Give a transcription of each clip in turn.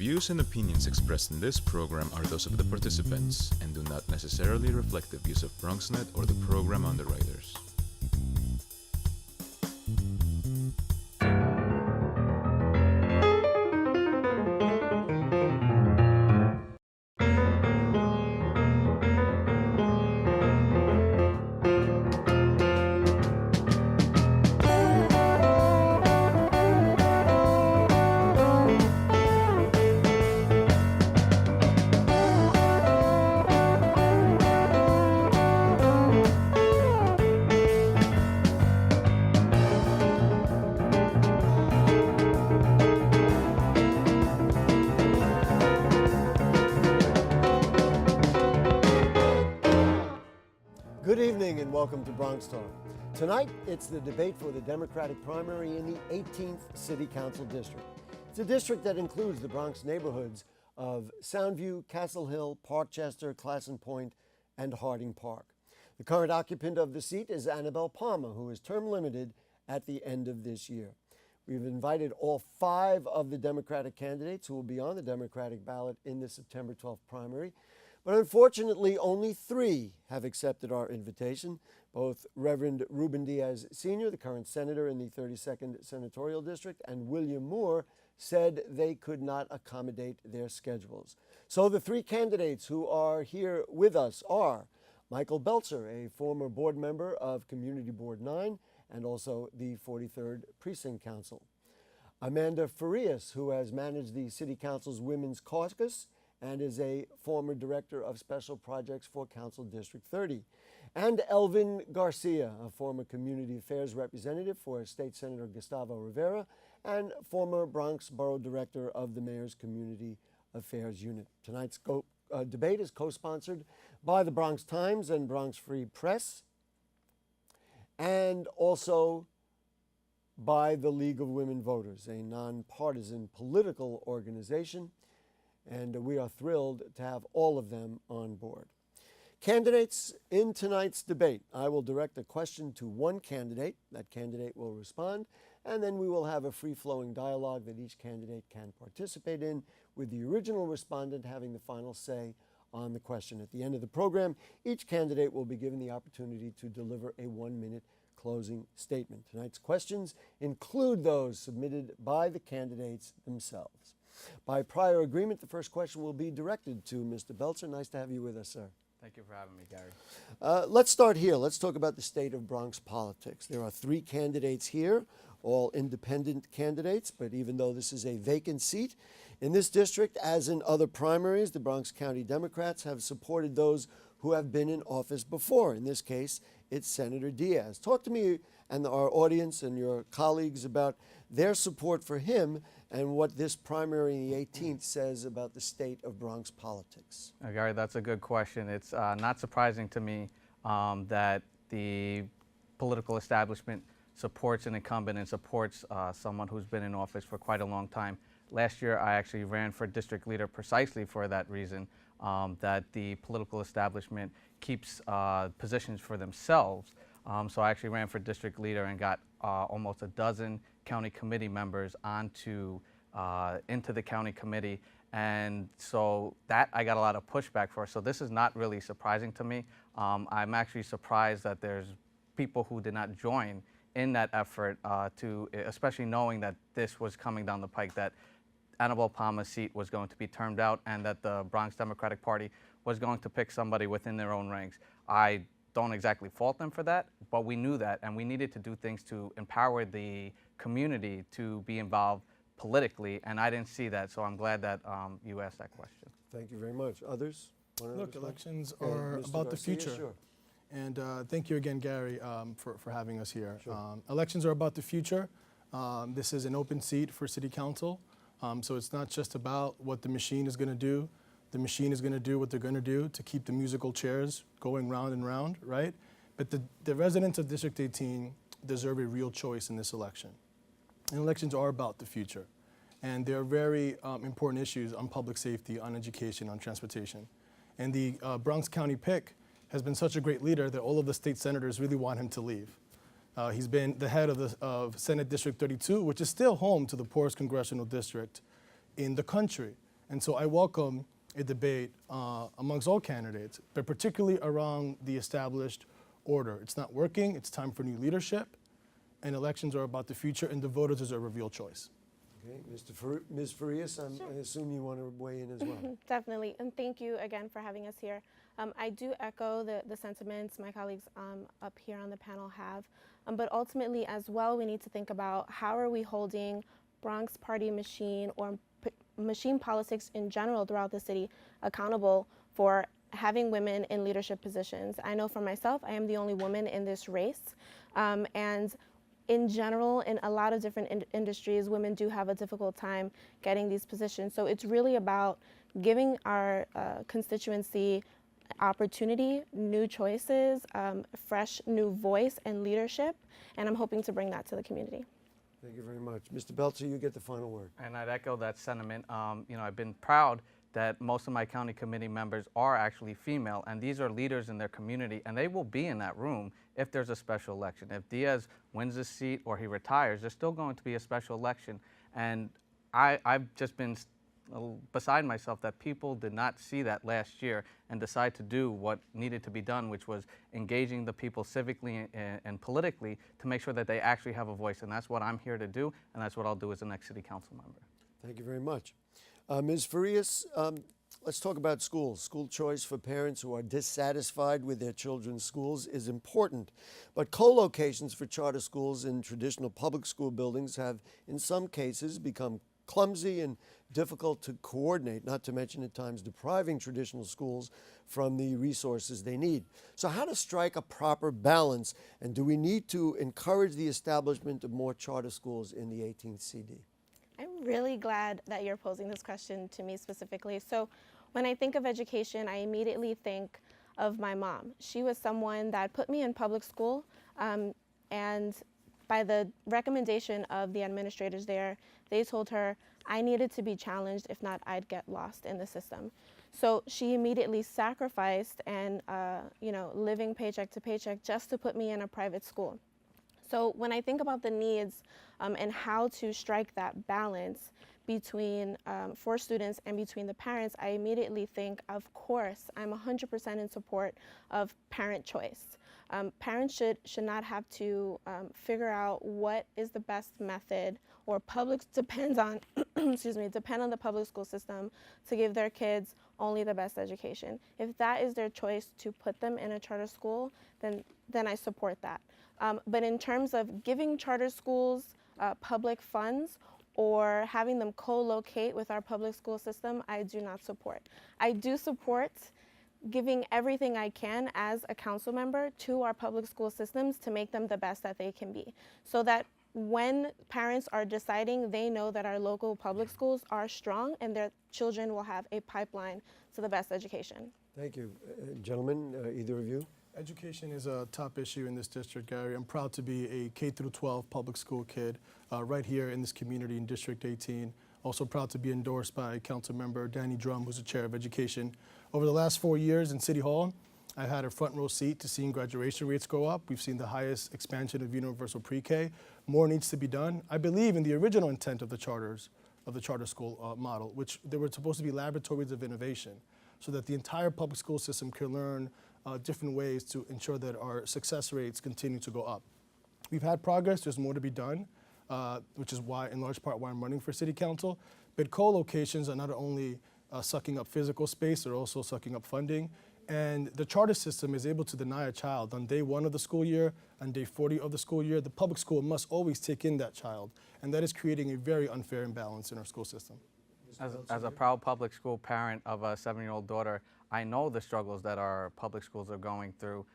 views and opinions expressed in this program are those of the participants and do not necessarily reflect the views of BronxNet or the program underwriters. Good evening and welcome to BronxTalk. Tonight, it's the debate for the Democratic primary in the 18th City Council District. It's a district that includes the Bronx neighborhoods of Soundview, Castle Hill, Parkchester, Classen Point, and Harding Park. The current occupant of the seat is Annabelle Palmer, who is term limited at the end of this year. We've invited all 5 of the Democratic candidates who will be on the Democratic ballot in the September 12th primary. But unfortunately, only 3 have accepted our invitation. Both Reverend Ruben Diaz Sr., the current senator in the 32nd Senatorial District, and William Moore said they could not accommodate their schedules. So the 3 candidates who are here with us are Michael Belzer, a former board member of Community Board 9 and also the 43rd Precinct Council. Amanda Farias, who has managed the City Council's Women's Caucus and is a former director of special projects for Council District 30. And Elvin Garcia, a former community affairs representative for State Senator Gustavo Rivera and former Bronx Borough Director of the Mayor's Community Affairs Unit. Tonight's debate is co-sponsored by the Bronx Times and Bronx Free Press, and also by the League of Women Voters, a nonpartisan political organization. And we are thrilled to have all of them on board. Candidates in tonight's debate, I will direct a question to one candidate. That candidate will respond, and then we will have a free-flowing dialogue that each candidate can participate in, with the original respondent having the final say on the question. At the end of the program, each candidate will be given the opportunity to deliver a 1-minute closing statement. Tonight's questions include those submitted by the candidates themselves. By prior agreement, the first question will be directed to Mr. Belzer. Nice to have you with us, sir. Thank you for having me, Gary. Let's start here. Let's talk about the state of Bronx politics. There are 3 candidates here, all independent candidates, but even though this is a vacant seat, in this district, as in other primaries, the Bronx County Democrats have supported those who have been in office before. In this case, it's Senator Diaz. Talk to me and our audience and your colleagues about their support for him and what this primary in the 18th says about the state of Bronx politics. Gary, that's a good question. It's not surprising to me that the political establishment supports an incumbent and supports someone who's been in office for quite a long time. Last year, I actually ran for district leader precisely for that reason, that the political establishment keeps positions for themselves. So I actually ran for district leader and got almost a dozen county committee members into the county committee, and so that I got a lot of pushback for. So this is not really surprising to me. I'm actually surprised that there's people who did not join in that effort, especially knowing that this was coming down the pike, that Annabelle Palmer's seat was going to be termed out and that the Bronx Democratic Party was going to pick somebody within their own ranks. I don't exactly fault them for that, but we knew that, and we needed to do things to empower the community to be involved politically, and I didn't see that, so I'm glad that you asked that question. Thank you very much. Others? Look, elections are about the future. Sure. And thank you again, Gary, for having us here. Sure. Elections are about the future. This is an open seat for City Council, so it's not just about what the machine is going to do. The machine is going to do what they're going to do to keep the musical chairs going round and round, right? But the residents of District 18 deserve a real choice in this election. And elections are about the future. And there are very important issues on public safety, on education, on transportation. And the Bronx County pick has been such a great leader that all of the state senators really want him to leave. He's been the head of Senate District 32, which is still home to the poorest congressional district in the country. And so I welcome a debate amongst all candidates, but particularly around the established order. It's not working, it's time for new leadership, and elections are about the future, and the voters deserve a real choice. Okay, Ms. Farias, I assume you want to weigh in as well. Definitely, and thank you again for having us here. I do echo the sentiments my colleagues up here on the panel have, but ultimately as well, we need to think about how are we holding Bronx party machine or machine politics in general throughout the city accountable for having women in leadership positions. I know for myself, I am the only woman in this race, and in general, in a lot of different industries, women do have a difficult time getting these positions. So it's really about giving our constituency opportunity, new choices, fresh new voice and leadership, and I'm hoping to bring that to the community. Thank you very much. Mr. Belcher, you get the final word. And I'd echo that sentiment. I've been proud that most of my county committee members are actually female, and these are leaders in their community, and they will be in that room if there's a special election. If Diaz wins the seat or he retires, there's still going to be a special election. And I've just been beside myself that people did not see that last year and decide to do what needed to be done, which was engaging the people civically and politically to make sure that they actually have a voice. And that's what I'm here to do, and that's what I'll do as the next city council member. Thank you very much. Ms. Farias, let's talk about schools. School choice for parents who are dissatisfied with their children's schools is important, but co-locations for charter schools in traditional public school buildings have, in some cases, become clumsy and difficult to coordinate, not to mention at times depriving traditional schools from the resources they need. So how to strike a proper balance, and do we need to encourage the establishment of more charter schools in the 18th CD? I'm really glad that you're posing this question to me specifically. So when I think of education, I immediately think of my mom. She was someone that put me in public school, and by the recommendation of the administrators there, they told her I needed to be challenged, if not I'd get lost in the system. So she immediately sacrificed and living paycheck to paycheck just to put me in a private school. So when I think about the needs and how to strike that balance between for students and between the parents, I immediately think, of course, I'm 100% in support of parent choice. Parents should not have to figure out what is the best method, or depend on the public school system to give their kids only the best education. If that is their choice to put them in a charter school, then I support that. But in terms of giving charter schools public funds or having them co-locate with our public school system, I do not support. I do support giving everything I can as a council member to our public school systems to make them the best that they can be, so that when parents are deciding, they know that our local public schools are strong and their children will have a pipeline to the best education. Thank you. Gentlemen, either of you? Education is a top issue in this district, Gary. I'm proud to be a K-12 public school kid right here in this community in District 18. Also proud to be endorsed by Council Member Danny Drum, who's the chair of education. Over the last 4 years in City Hall, I had a front row seat to seeing graduation rates go up. We've seen the highest expansion of universal pre-K. More needs to be done. I believe in the original intent of the charter school model, which they were supposed to be laboratories of innovation, so that the entire public school system can learn different ways to ensure that our success rates continue to go up. We've had progress, there's more to be done, which is why, in large part, why I'm running for city council. But co-locations are not only sucking up physical space, they're also sucking up funding. And the charter system is able to deny a child on day 1 of the school year, on day 40 of the school year. The public school must always take in that child, and that is creating a very unfair imbalance in our school system. As a proud public school parent of a 7-year-old daughter, I know the struggles that our public schools are going through.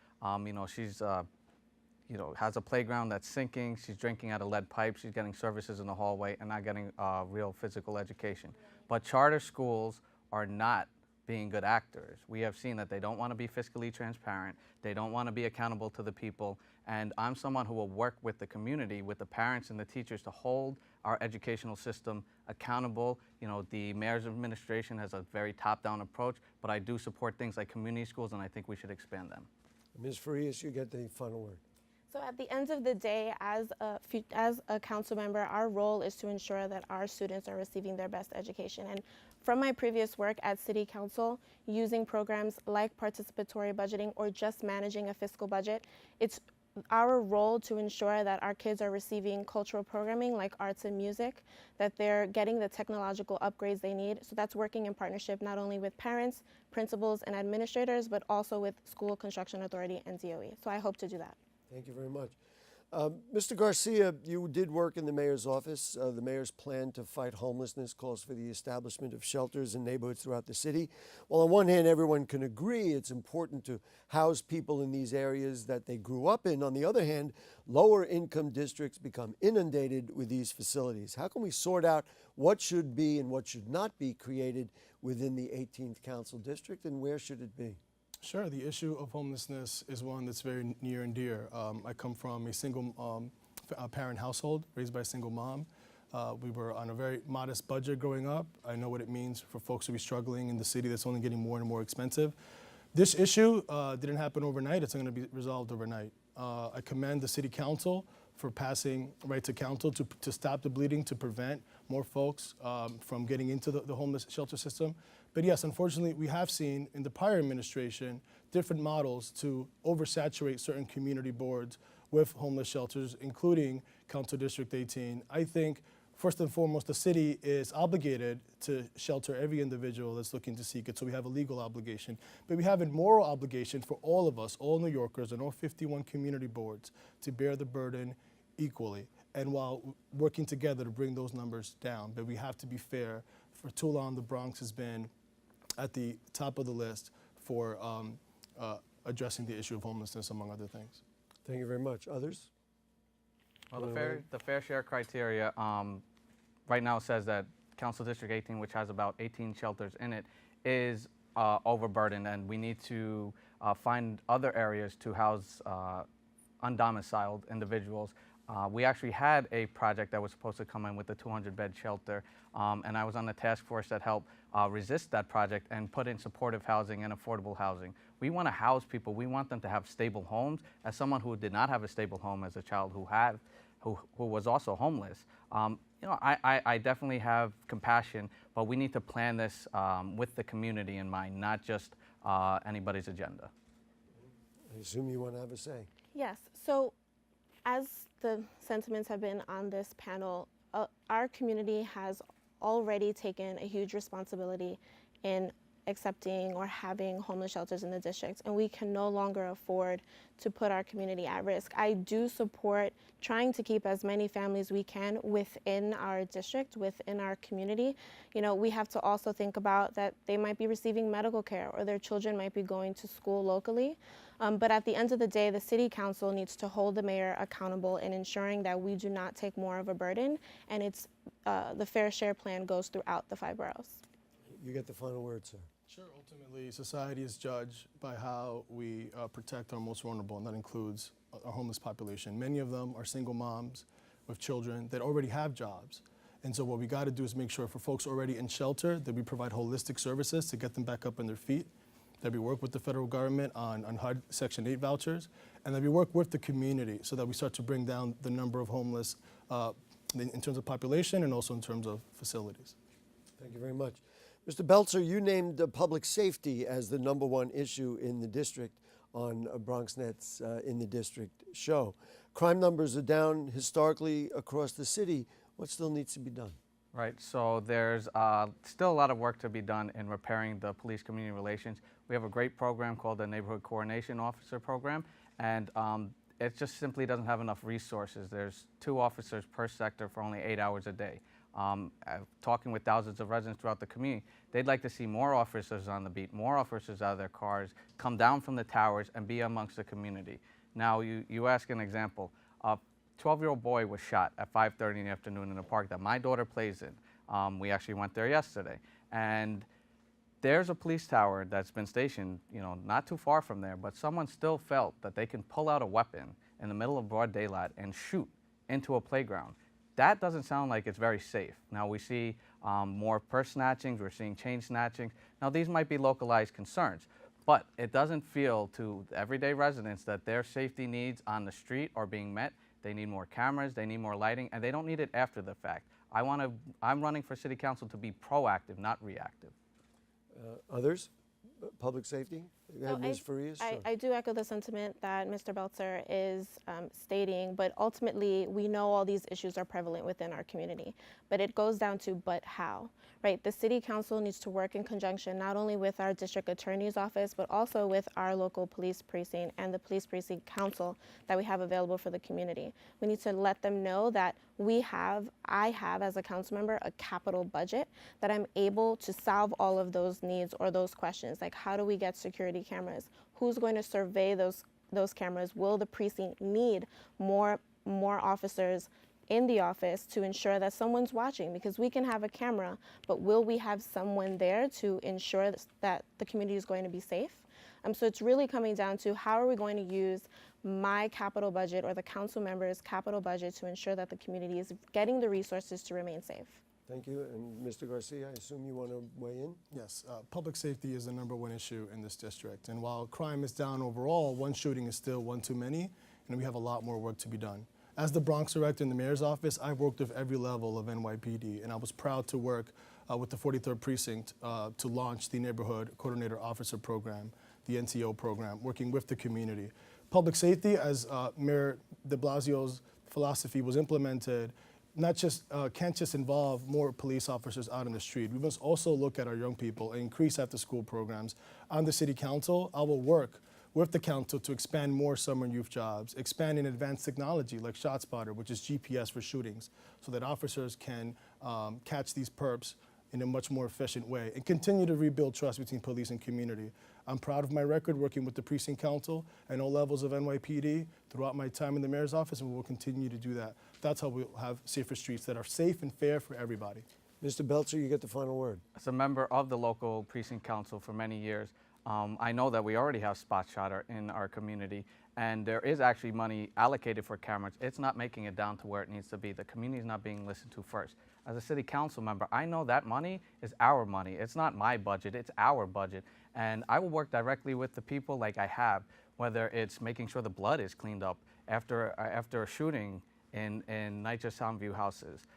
She's has a playground that's sinking. She's drinking out of lead pipes. She's getting services in the hallway and not getting real physical education. But charter schools are not being good actors. We have seen that they don't want to be fiscally transparent. They don't want to be accountable to the people. And I'm someone who will work with the community, with the parents and the teachers, to hold our educational system accountable. The mayor's administration has a very top-down approach, but I do support things like community schools, and I think we should expand them. Ms. Farias, you get the final word. So at the end of the day, as a council member, our role is to ensure that our students are receiving their best education. And From my previous work at City Council, using programs like participatory budgeting or just managing a fiscal budget, it's our role to ensure that our kids are receiving cultural programming like arts and music, that they're getting the technological upgrades they need. So that's working in partnership not only with parents, principals, and administrators, but also with School Construction Authority and DOE. So I hope to do that. Thank you very much. Mr. Garcia, you did work in the mayor's office. The mayor's plan to fight homelessness calls for the establishment of shelters in neighborhoods throughout the city. Well, on one hand, everyone can agree it's important to house people in these areas that they grew up in. On the other hand, lower income districts become inundated with these facilities. How can we sort out what should be and what should not be created within the 18th Council District, and where should it be? Sure, the issue of homelessness is one that's very near and dear. I come from a single parent household raised by a single mom. We were on a very modest budget growing up. I know what it means for folks to be struggling in the city that's only getting more and more expensive. This issue didn't happen overnight. It's not going to be resolved overnight. I commend the City Council for passing right to council to stop the bleeding, to prevent more folks from getting into the homeless shelter system. But yes, unfortunately, we have seen in the prior administration different models to oversaturate certain community boards with homeless shelters, including Council District 18. I think, first and foremost, the city is obligated to shelter every individual that's looking to seek it, so we have a legal obligation. But we have a moral obligation for all of us, all New Yorkers, and all 51 community boards to bear the burden equally, and while working together to bring those numbers down. But we have to be fair. For too long, the Bronx has been at the top of the list for addressing the issue of homelessness, among other things. Thank you very much. Others? Well, the fair share criteria right now says that Council District 18, which has about 18 shelters in it, is overburdened, and we need to find other areas to house undomiciled individuals. We actually had a project that was supposed to come in with a 200-bed shelter, and I was on the task force that helped resist that project and put in supportive housing and affordable housing. We want to house people. We want them to have stable homes. As someone who did not have a stable home as a child, who was also homeless, I definitely have compassion, but we need to plan this with the community in mind, not just anybody's agenda. I assume you want to have a say. Yes. So as the sentiments have been on this panel, our community has already taken a huge responsibility in accepting or having homeless shelters in the district, and we can no longer afford to put our community at risk. I do support trying to keep as many families we can within our district, within our community. You know, we have to also think about that they might be receiving medical care or their children might be going to school locally. But at the end of the day, the City Council needs to hold the mayor accountable in ensuring that we do not take more of a burden, and it's the fair share plan goes throughout the 5 boroughs. You get the final word, sir. Sure. Ultimately, society is judged by how we protect our most vulnerable, and that includes our homeless population. Many of them are single moms with children that already have jobs. And so what we got to do is make sure for folks already in shelter that we provide holistic services to get them back up on their feet, that we work with the federal government on HUD Section 8 vouchers, and that we work with the community so that we start to bring down the number of homeless in terms of population and also in terms of facilities. Thank you very much. Mr. Belzer, you named public safety as the #1 issue in the district on BronxNet's In the District show. Crime numbers are down historically across the city. What still needs to be done? Right, so there's still a lot of work to be done in repairing the police-community relations. We have a great program called the Neighborhood Coordination Officer Program, and it just simply doesn't have enough resources. There's 2 officers per sector for only 8 hours a day. Talking with thousands of residents throughout the community, they'd like to see more officers on the beat, more officers out of their cars, come down from the towers and be amongst the community. Now, you ask an example. A 12-year-old boy was shot at 5:30 in the afternoon in a park that my daughter plays in. We actually went there yesterday. And there's a police tower that's been stationed, not too far from there, but someone still felt that they can pull out a weapon in the middle of broad daylight and shoot into a playground. That doesn't sound like it's very safe. Now we see more purse snatchings, we're seeing chain snatchings. Now these might be localized concerns, but it doesn't feel to everyday residents that their safety needs on the street are being met. They need more cameras, they need more lighting, and they don't need it after the fact. I'm running for city council to be proactive, not reactive. Others? Public safety? So Ms. Farias? Sure. I do echo the sentiment that Mr. Belzer is stating, but ultimately we know all these issues are prevalent within our community, but it goes down to but how, right? The city council needs to work in conjunction not only with our district attorney's office, but also with our local police precinct and the police precinct council that we have available for the community. We need to let them know that I have as a council member a capital budget that I'm able to solve all of those needs or those questions, like how do we get security cameras? Who's going to survey those cameras? Will the precinct need more officers in the office to ensure that someone's watching? Because we can have a camera, but will we have someone there to ensure that the community is going to be safe? So it's really coming down to how are we going to use my capital budget or the council members' capital budget to ensure that the community is getting the resources to remain safe. Thank you. And Mr. Garcia, I assume you want to weigh in? Yes, public safety is the #1 issue in this district. And while crime is down overall, one shooting is still one too many, and we have a lot more work to be done. As the Bronx director in the mayor's office, I've worked with every level of NYPD, and I was proud to work with the 43rd Precinct to launch the Neighborhood Coordinator Officer Program, the NCO program, working with the community. Public safety, as Mayor de Blasio's philosophy was implemented, can't just involve more police officers out on the street. We must also look at our young people and increase after-school programs. On the city council, I will work with the council to expand more summer and youth jobs, expand in advanced technology like ShotSpotter, which is GPS for shootings, so that officers can catch these perps in a much more efficient way, and continue to rebuild trust between police and community. I'm proud of my record working with the precinct council and all levels of NYPD throughout my time in the mayor's office, and we will continue to do that. That's how we'll have safer streets that are safe and fair for everybody. Mr. Belzer, you get the final word. As a member of the local precinct council for many years, I know that we already have spot shotter in our community, and there is actually money allocated for cameras. It's not making it down to where it needs to be. The community is not being listened to first. As a city council member, I know that money is our money. It's not my budget, it's our budget. And I will work directly with the people like I have, whether it's making sure the blood is cleaned up after a shooting in Niger Soundview houses.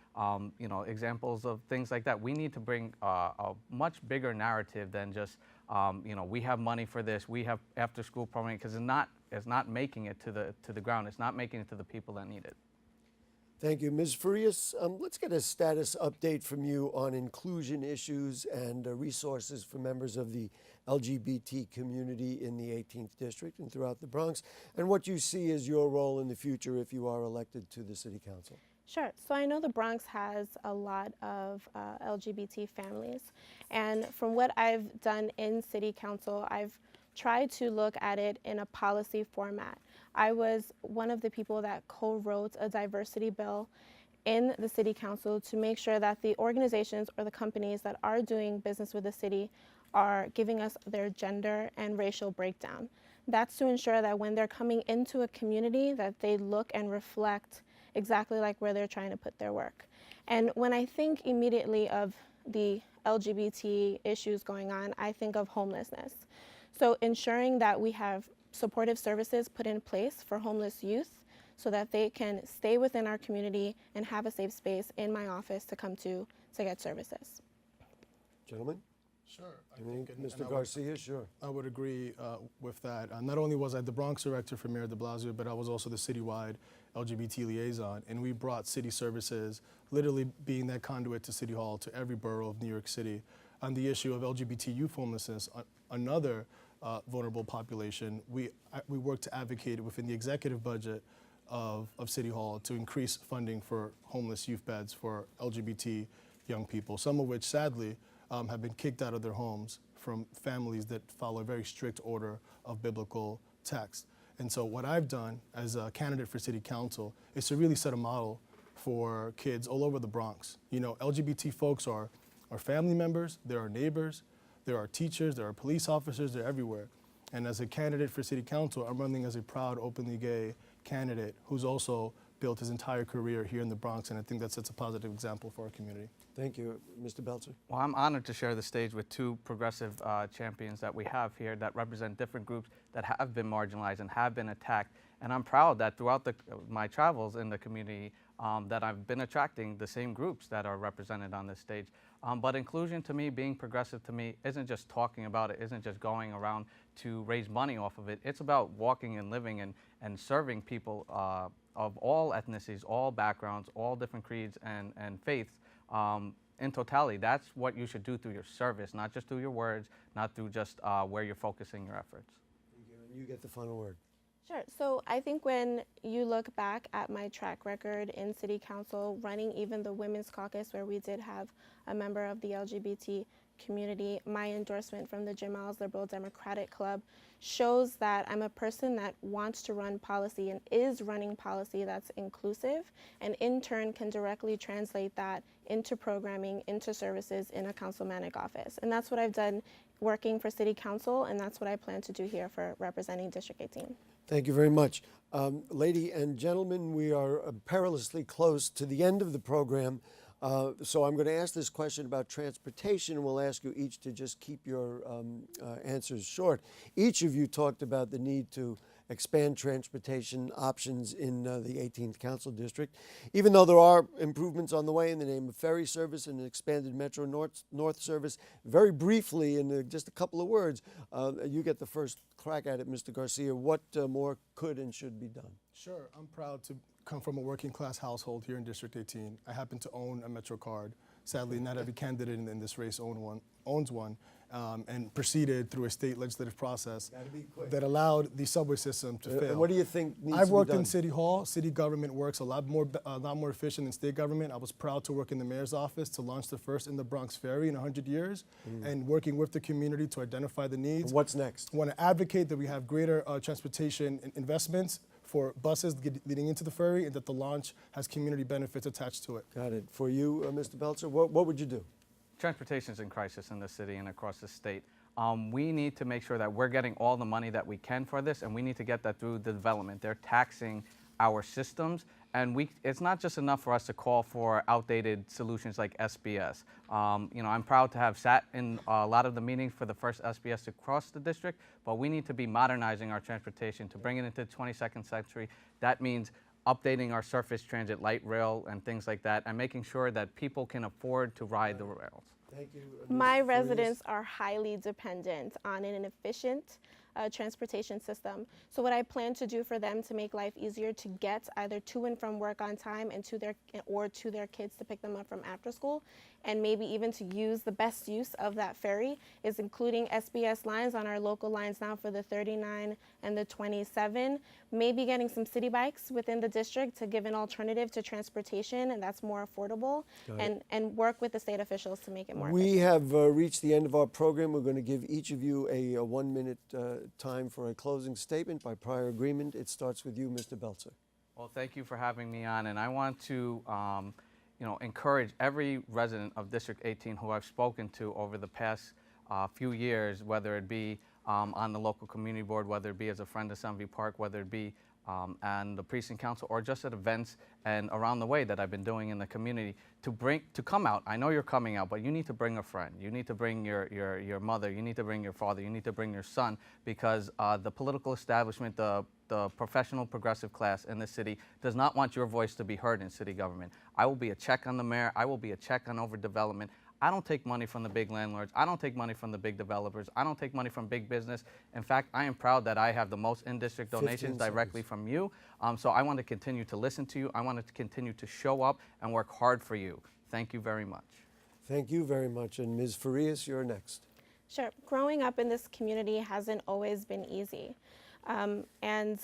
Examples of things like that. We need to bring a much bigger narrative than just, we have money for this, we have after-school programming, because it's not making it to the ground. It's not making it to the people that need it. Thank you. Ms. Farias, let's get a status update from you on inclusion issues and resources for members of the LGBT community in the 18th District and throughout the Bronx, and what you see as your role in the future if you are elected to the City Council. Sure. So I know the Bronx has a lot of LGBT families, and from what I've done in City Council, I've tried to look at it in a policy format. I was one of the people that co-wrote a diversity bill in the City Council to make sure that the organizations or the companies that are doing business with the city are giving us their gender and racial breakdown. That's to ensure that when they're coming into a community that they look and reflect exactly like where they're trying to put their work. And when I think immediately of the LGBT issues going on, I think of homelessness. So ensuring that we have supportive services put in place for homeless youth so that they can stay within our community and have a safe space in my office to come to get services. Gentlemen? Sure. Mr. Garcia, sure. I would agree with that. Not only was I the Bronx director for Mayor de Blasio, but I was also the citywide LGBT liaison, and we brought city services, literally being that conduit to City Hall, to every borough of New York City. On the issue of LGBT youth homelessness, another vulnerable population, we work to advocate within the executive budget of City Hall to increase funding for homeless youth beds for LGBT young people, some of which sadly have been kicked out of their homes from families that follow a very strict order of biblical text. And so what I've done as a candidate for City Council is to really set a model for kids all over the Bronx. LGBT folks are family members, they're our neighbors, there are teachers, there are police officers, they're everywhere. And as a candidate for City Council, I'm running as a proud, openly gay candidate who's also built his entire career here in the Bronx, and I think that sets a positive example for our community. Thank you. Mr. Belzer? Well, I'm honored to share the stage with two progressive champions that we have here that represent different groups that have been marginalized and have been attacked, And I'm proud that throughout my travels in the community that I've been attracting the same groups that are represented on this stage. But inclusion to me, being progressive to me, isn't just talking about it, isn't just going around to raise money off of it. It's about walking and living and serving people of all ethnicities, all backgrounds, all different creeds and faiths in totality. That's what you should do through your service, not just through your words, not through just where you're focusing your efforts. Thank you. And you get the final word. Sure. So I think when you look back at my track record in City Council, running even the Women's Caucus, where we did have a member of the LGBT community, my endorsement from the Jim Miles Liberal Democratic Club shows that I'm a person that wants to run policy and is running policy that's inclusive, and in turn can directly translate that into programming, into services in a councilmanic office. And that's what I've done working for City Council, and that's what I plan to do here for representing District 18. Thank you very much. Lady and gentlemen, we are perilously close to the end of the program. So I'm going to ask this question about transportation, and we'll ask you each to just keep your answers short. Each of you talked about the need to expand transportation options in the 18th Council District. Even though there are improvements on the way in the name of ferry service and an expanded Metro North service, very briefly, in just a couple of words, you get the first crack at it, Mr. Garcia. What more could and should be done? Sure, I'm proud to come from a working class household here in District 18. I happen to own a Metro card. Sadly, not every candidate in this race owns one, and proceeded through a state legislative process that allowed the subway system to fail. And what do you think needs to I've be worked done? in City Hall. City government works a lot more efficient than state government. I was proud to work in the mayor's office to launch the first in the Bronx ferry in 100 years, and working with the community to identify the needs. And what's next? I want to advocate that we have greater transportation investments for buses leading into the ferry, and that the launch has community benefits attached to it. Got it. For you, Mr. Belzer, what would you do? Transportation is in crisis in the city and across the state. We need to make sure that we're getting all the money that we can for this, and we need to get that through the development. They're taxing our systems, and it's not just enough for us to call for outdated solutions like SBS. I'm proud to have sat in a lot of the meetings for the first SBS across the district, but we need to be modernizing our transportation to bring it into the 22nd century. That means updating our surface transit, light rail, and things like that, and making sure that people can afford to ride the rails. Thank you. My residents are highly dependent on an efficient transportation system. So what I plan to do for them to make life easier to get either to and from work on time and to their kids to pick them up from after school, and maybe even to use the best use of that ferry, is including SBS lines on our local lines now for the 39 and the 27. Maybe getting some city bikes within the district to give an alternative to transportation, and that's more affordable, and work with the state officials to make it more efficient. We have reached the end of our program. We're going to give each of you a 1-minute time for a closing statement by prior agreement. It starts with you, Mr. Belzer. Well, thank you for having me on, and I want to encourage every resident of District 18 who I've spoken to over the past few years, whether it be on the local community board, whether it be as a friend of Sunview Park, whether it be and the precinct council, or just at events and around the way that I've been doing in the community, to come out. I know you're coming out, but you need to bring a friend. You need to bring your mother. You need to bring your father. You need to bring your son, because the political establishment, the professional progressive class in the city does not want your voice to be heard in city government. I will be a check on the mayor. I will be a check on overdevelopment. I don't take money from the big landlords. I don't take money from the big developers. I don't take money from big business. In fact, I am proud that I have the most in-district donations directly from you. So I want to continue to listen to you. I want to continue to show up and work hard for you. Thank you very much. Thank you very much. And Ms. Farias, you're next. Sure. Growing up in this community hasn't always been easy. And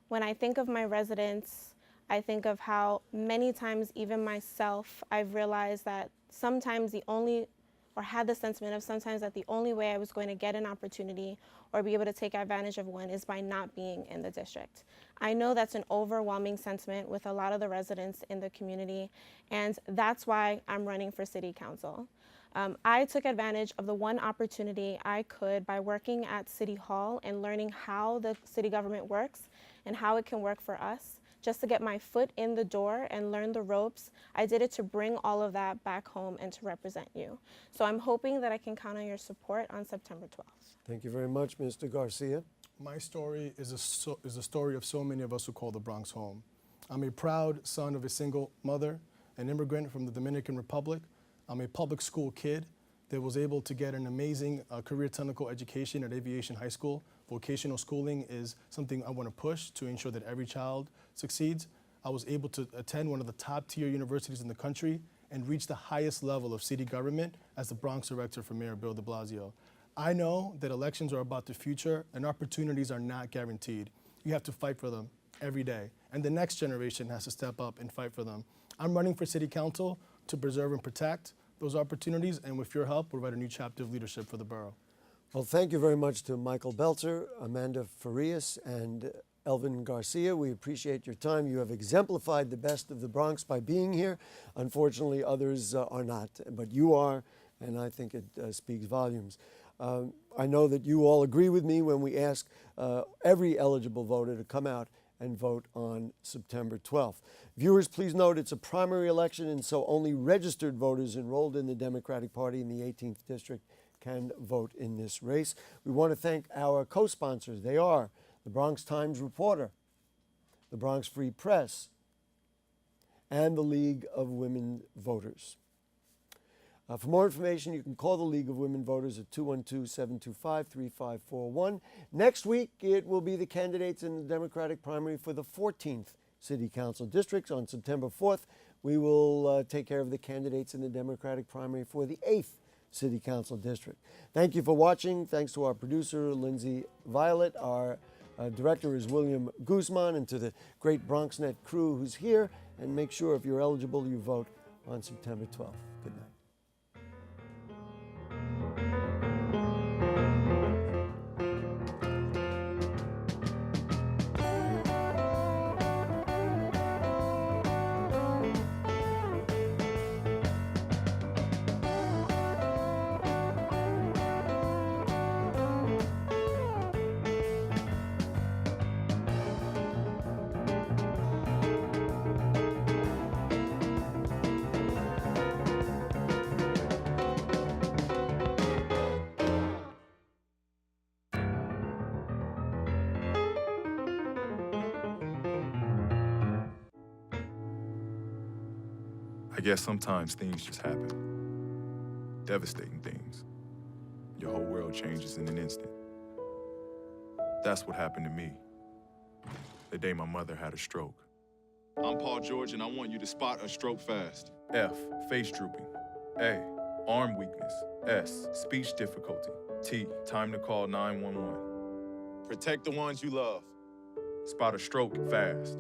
when I think of my residents, I think of how many times, even myself, I've realized that sometimes had the sentiment of sometimes that the only way I was going to get an opportunity or be able to take advantage of one is by not being in the district. I know that's an overwhelming sentiment with a lot of the residents in the community, and that's why I'm running for city council. I took advantage of the one opportunity I could by working at City Hall and learning how the city government works and how it can work for us, just to get my foot in the door and learn the ropes. I did it to bring all of that back home and to represent you. So I'm hoping that I can count on your support on September 12th. Thank you very much, Mr. Garcia. My story is a story of so many of us who call the Bronx home. I'm a proud son of a single mother, an immigrant from the Dominican Republic. I'm a public school kid that was able to get an amazing career technical education at Aviation High School. Vocational schooling is something I want to push to ensure that every child succeeds. I was able to attend one of the top tier universities in the country and reach the highest level of city government as the Bronx director for Mayor Bill de Blasio. I know that elections are about the future and opportunities are not guaranteed. You have to fight for them every day, and the next generation has to step up and fight for them. I'm running for city council to preserve and protect those opportunities, and with your help, we'll write a new chapter of leadership for the borough. Well, thank you very much to Michael Belzer, Amanda Farias, and Elvin Garcia. We appreciate your time. You have exemplified the best of the Bronx by being here. Unfortunately, others are not, but you are, and I think it speaks volumes. I know that you all agree with me when we ask every eligible voter to come out and vote on September 12th. Viewers, please note it's a primary election, and so only registered voters enrolled in the Democratic Party in the 18th District can vote in this race. We want to thank our co-sponsors. They are the Bronx Times Reporter, the Bronx Free Press, and the League of Women Voters. For more information, you can call the League of Women Voters at 212-725-3541. Next week, it will be the candidates in the Democratic primary for the 14th City Council districts. On September 4th, we will take care of the candidates in the Democratic primary for the 8th City Council district. Thank you for watching. Thanks to our producer, Lindsay Violet. Our director is William Guzman, and to the great BronxNet crew who's here. And make sure if you're eligible, you vote on September 12th. Good night. I guess sometimes things just happen. Devastating things. Your whole world changes in an instant. That's what happened to me the day my mother had a stroke. I'm Paul George, and I want you to spot a stroke fast. F, face drooping. A, arm weakness. S, speech difficulty. T, time to call 911. Protect the ones you love. Spot a stroke fast.